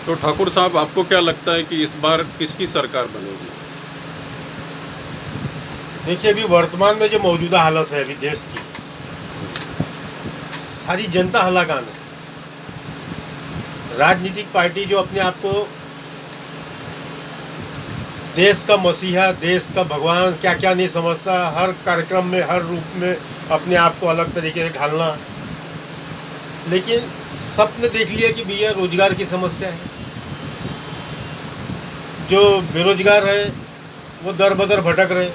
तो ठाकुर साहब, आपको क्या लगता है कि इस बार किसकी सरकार बनेगी? देखिए, अभी वर्तमान में जो मौजूदा हालत है अभी देश की, सारी जनता हलाकान है। राजनीतिक पार्टी जो अपने आप को देश का मसीहा, देश का भगवान क्या क्या नहीं समझता, हर कार्यक्रम में, हर रूप में अपने आप को अलग तरीके से ढालना। लेकिन सबने देख लिया कि भैया रोजगार की समस्या है। जो बेरोजगार है वो दर बदर भटक रहे।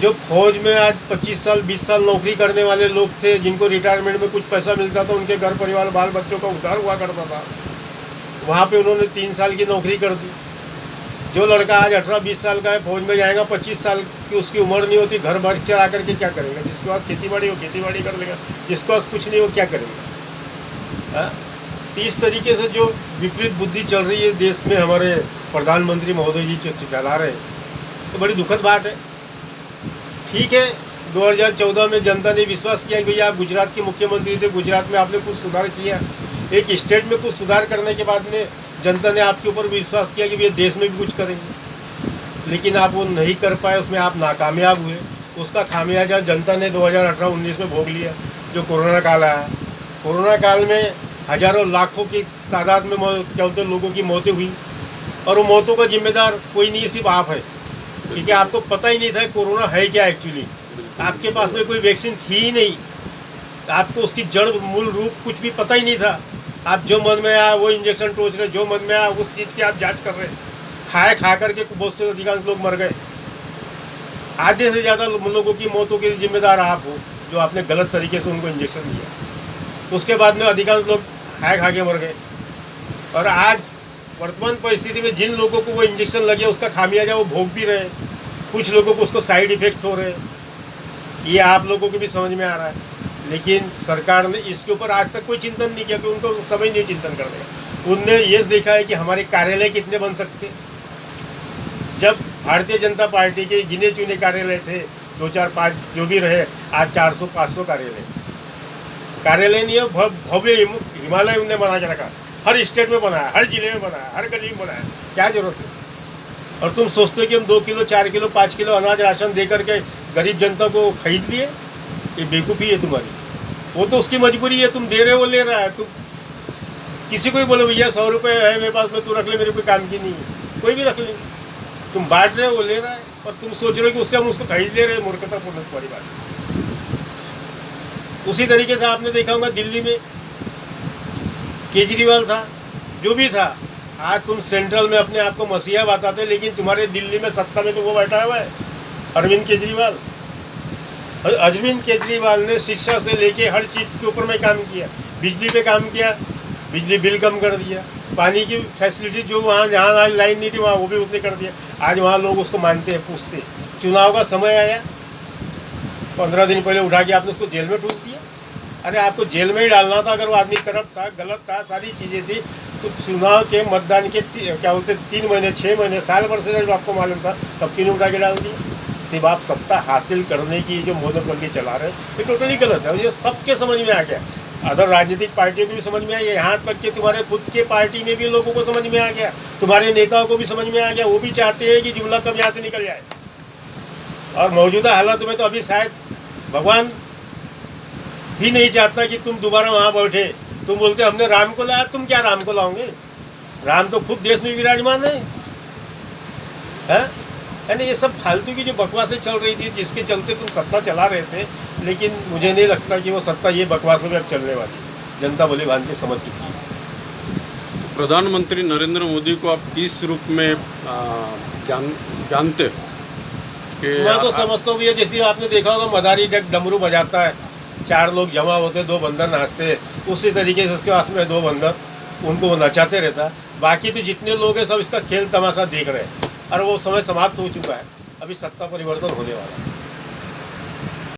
जो फौज में आज 25 साल 20 साल नौकरी करने वाले लोग थे, जिनको रिटायरमेंट में कुछ पैसा मिलता था, उनके घर परिवार बाल बच्चों का उद्धार हुआ करता था, वहाँ पे उन्होंने 3 साल की नौकरी कर दी। जो लड़का आज 18-20 साल का है, फौज में जाएगा, 25 साल की उसकी उम्र नहीं होती, घर भर के आकर के क्या करेगा? जिसके पास खेती बाड़ी हो खेती बाड़ी कर लेगा, जिसके पास कुछ नहीं हो क्या करेगा? तो इस तरीके से जो विपरीत बुद्धि चल रही है देश में, हमारे प्रधानमंत्री महोदय जी चला रहे हैं, तो बड़ी दुखद बात है। ठीक है, 2014 में जनता ने विश्वास किया कि भैया आप गुजरात के मुख्यमंत्री थे, गुजरात में आपने कुछ सुधार किया। एक स्टेट में कुछ सुधार करने के बाद में जनता ने आपके ऊपर विश्वास किया कि भैया देश में भी कुछ करेंगे, लेकिन आप वो नहीं कर पाए, उसमें आप नाकामयाब हुए। उसका खामियाजा जनता ने 2018-19 में भोग लिया, जो कोरोना काल आया। कोरोना काल में हजारों लाखों की तादाद में क्या बोलते लोगों की मौतें हुई, और वो मौतों का जिम्मेदार कोई नहीं, सिर्फ आप है। क्योंकि आपको पता ही नहीं था कोरोना है क्या एक्चुअली। आपके पास में कोई वैक्सीन थी ही नहीं, आपको उसकी जड़ मूल रूप कुछ भी पता ही नहीं था। आप जो मन में आया वो इंजेक्शन टोच रहे, जो मन में आया उस चीज़ की आप जांच कर रहे। खाए खा करके बहुत से अधिकांश लोग मर गए। आधे से ज़्यादा लोगों की मौतों के जिम्मेदार आप हो, जो आपने गलत तरीके से उनको इंजेक्शन दिया। उसके बाद में अधिकांश लोग खाए खा के मर गए। और आज वर्तमान परिस्थिति में जिन लोगों को वो इंजेक्शन लगे, उसका खामियाजा वो भोग भी रहे। कुछ लोगों को उसको साइड इफेक्ट हो रहे, ये आप लोगों को भी समझ में आ रहा है। लेकिन सरकार ने इसके ऊपर आज तक कोई चिंतन नहीं किया, कि उनको समय नहीं चिंतन करने का। उनने ये देखा है कि हमारे कार्यालय कितने बन सकते। जब भारतीय जनता पार्टी के गिने चुने कार्यालय थे, 2 4 5 जो भी रहे, आज 400-500 कार्यालय नहीं है। भव्य हिमालय उनने बना के रखा, हर स्टेट में बनाया, हर जिले में बनाया, हर गली में बनाया। क्या जरूरत है? और तुम सोचते हो कि हम 2 किलो 4 किलो 5 किलो अनाज राशन दे करके गरीब जनता को खरीद लिए? ये बेवकूफ़ी है तुम्हारी। वो तो उसकी मजबूरी है, तुम दे रहे हो, ले रहा है। तुम किसी को भी बोलो भैया 100 रुपये है मेरे पास में, तू रख ले, मेरे कोई काम की नहीं है, कोई भी रख ले। तुम बांट रहे हो, वो ले रहा है, और तुम सोच रहे हो कि उससे हम उसको खरीद ले रहे हैं। मूर्खतापूर्ण तुम्हारी बात। उसी तरीके से आपने देखा होगा दिल्ली में केजरीवाल था, जो भी था। आज तुम सेंट्रल में अपने आप को मसीहा बताते, लेकिन तुम्हारे दिल्ली में सत्ता में तो वो बैठा हुआ है, अरविंद केजरीवाल। अरविंद केजरीवाल ने शिक्षा से लेके हर चीज़ के ऊपर में काम किया। बिजली पे काम किया, बिजली बिल कम कर दिया। पानी की फैसिलिटी जो वहाँ जहाँ लाइन नहीं थी वहाँ वो भी उसने कर दिया। आज वहाँ लोग उसको मानते हैं, पूछते हैं। चुनाव का समय आया, 15 दिन पहले उठा के आपने उसको जेल में ठूस दिया। अरे आपको जेल में ही डालना था अगर वो आदमी करप्ट था, गलत था, सारी चीज़ें थी। तो चुनाव के मतदान के क्या बोलते 3 महीने 6 महीने साल भर से जब आपको मालूम था, तब क्यों नहीं उठा के डाल दिया? सिर्फ आप सत्ता हासिल करने की जो मोनोपोली चला रहे हैं, ये टोटली गलत है। ये सबके समझ में आ गया, अदर राजनीतिक पार्टियों को भी समझ में आ गया, यहाँ तक कि तुम्हारे खुद के पार्टी में भी लोगों को समझ में आ गया, तुम्हारे नेताओं को भी समझ में आ गया। वो भी चाहते हैं कि जुमला कब यहाँ से निकल जाए। और मौजूदा हालात में तो अभी शायद भगवान भी नहीं चाहता कि तुम दोबारा वहाँ बैठे। तुम बोलते हमने राम को लाया, तुम क्या राम को लाओगे? राम तो खुद देश में विराजमान है। यानी ये सब फालतू की जो बकवासें चल रही थी, जिसके चलते तुम सत्ता चला रहे थे, लेकिन मुझे नहीं लगता कि वो सत्ता ये बकवासों में अब चलने वाली। जनता भली भांति समझ चुकी है। प्रधानमंत्री नरेंद्र मोदी को आप किस रूप में जानते हो? मैं तो समझता हूँ भैया, जैसे आपने देखा होगा मदारी डमरू बजाता है, 4 लोग जमा होते, 2 बंदर नाचते, उसी तरीके से उसके पास में 2 बंदर उनको वो नचाते रहता। बाकी तो जितने लोग हैं सब इसका खेल तमाशा देख रहे हैं, और वो समय समाप्त हो चुका है। अभी सत्ता परिवर्तन होने वाला है।